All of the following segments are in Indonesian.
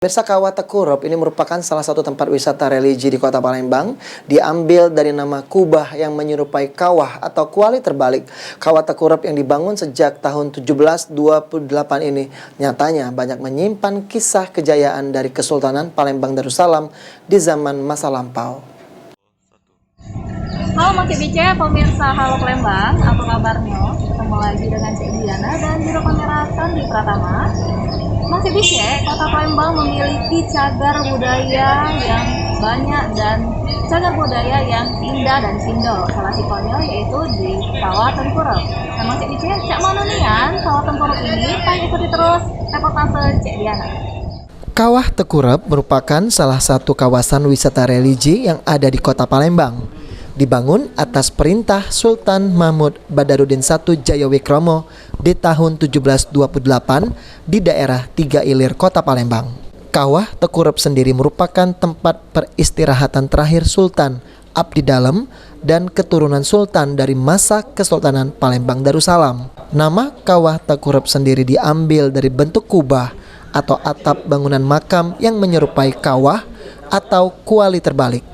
Pemirsa, Kawah Tekurup ini merupakan salah satu tempat wisata religi di Kota Palembang. Diambil dari nama kubah yang menyerupai kawah atau kuali terbalik. Kawah Tekurup yang dibangun sejak tahun 1728 ini nyatanya banyak menyimpan kisah kejayaan dari Kesultanan Palembang Darussalam di zaman masa lampau. Halo Masih Bice, pemirsa Halo Palembang, apa kabarnya? Ketemu lagi dengan Cik Diana dan juru kamera Sandi Pratama. Masih Bice, Kota Palembang memiliki cagar budaya yang banyak dan cagar budaya yang indah dan sindo. Salah satunya yaitu di Kawah Tekurup. Nah Masih Bice, cak mana nian Kawah Tekurup ini? Tanya ikuti terus reportase Cik Diana. Kawah Tekurup merupakan salah satu kawasan wisata religi yang ada di Kota Palembang. Dibangun atas perintah Sultan Mahmud Badarudin I Jayawikromo di tahun 1728 di daerah Tiga Ilir, Kota Palembang. Kawah Tekurup sendiri merupakan tempat peristirahatan terakhir Sultan Abdi Dalem dan keturunan Sultan dari masa Kesultanan Palembang Darussalam. Nama Kawah Tekurup sendiri diambil dari bentuk kubah atau atap bangunan makam yang menyerupai kawah atau kuali terbalik.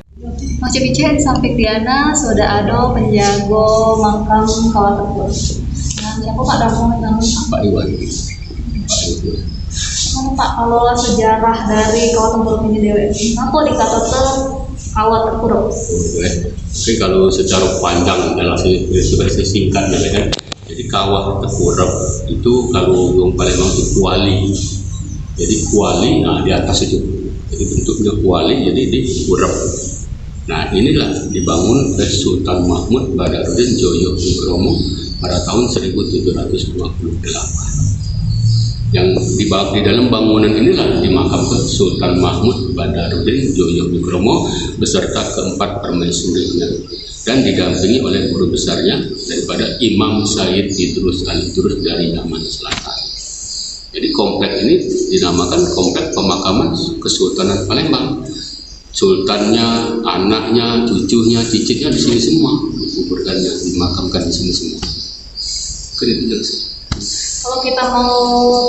Masih Bice, di samping Diana sudah ada penjago makam Kawah Tekurup. Nah, siapa Pak Darmo dengan Pak Iwan. Pak, kalau sejarah dari Kawah Tekurup ini dewe, apa dikatakan Kawah Tekurup? Oke, kalau secara panjang dalam versi singkatnya kan. Jadi Kawah Tekurup itu kalau orang Palembang itu kuali. Jadi kuali, nah di atas itu. Jadi bentuknya kuali, jadi dikurup. Nah inilah dibangun oleh Sultan Mahmud Badarudin Jayawikromo pada tahun 1728. Yang di dalam bangunan inilah dimakamkan Sultan Mahmud Badarudin Jayawikromo beserta keempat permaisurinya dan didampingi oleh guru besarnya daripada Imam Said Idrus Al-Idrus dari Yaman Selatan. Jadi komplek ini dinamakan komplek pemakaman Kesultanan Palembang. Sultannya, anaknya, cucunya, cicitnya di sini semua, dikuburkannya, dimakamkan di sini semua. Kalau kita mau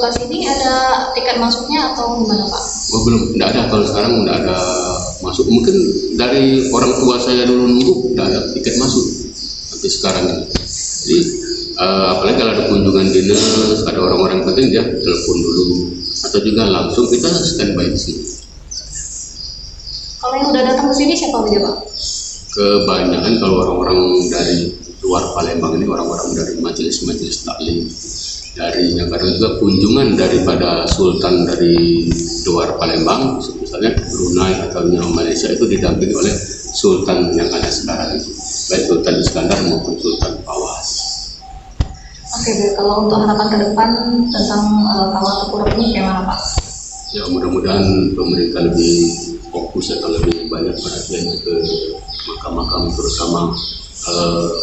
ke sini ada tiket masuknya atau gimana Pak? Oh belum, tidak ada. Kalau sekarang tidak ada masuk. Mungkin dari orang tua saya dulu nunggu tidak ada tiket masuk sampai sekarang ini. Jadi apalagi kalau ada kunjungan dinas, ada orang-orang penting dia telepon dulu atau juga langsung kita standby di sini. Kalau yang udah datang ke sini siapa aja Pak? Kebanyakan kalau orang-orang dari luar Palembang ini orang-orang dari majelis-majelis taklim, dari yang kadang juga kunjungan daripada sultan dari luar Palembang, misalnya Brunei atau Malaysia itu didampingi oleh sultan yang ada sekarang itu, baik Sultan Iskandar maupun Sultan Fawaz. Oke, kalau untuk harapan ke depan tentang Kawah Tekurup ini gimana Pak? Ya mudah-mudahan pemerintah lebih fokus atau lebih banyak perhatiannya ke makam-makam terutama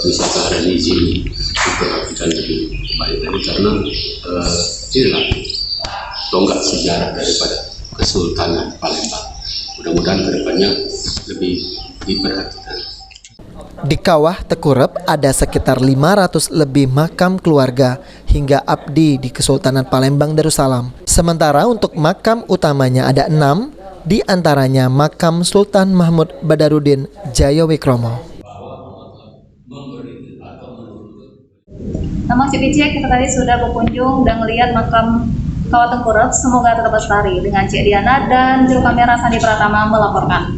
wisata religi diperhatikan lebih baik lagi karena inilah tonggak sejarah daripada Kesultanan Palembang. Mudah-mudahan kedepannya lebih diperhatikan. Di Kawah Tekurup ada sekitar 500 lebih makam keluarga hingga abdi di Kesultanan Palembang Darussalam. Sementara untuk makam utamanya ada 6, di antaranya makam Sultan Mahmud Badarudin Jayawikromo. Nah Masih Bice, kita tadi sudah berkunjung dan melihat makam Kawah Tekurup. Semoga tetap lestari. Dengan Cik Diana dan juru kamera Sandi Pratama melaporkan.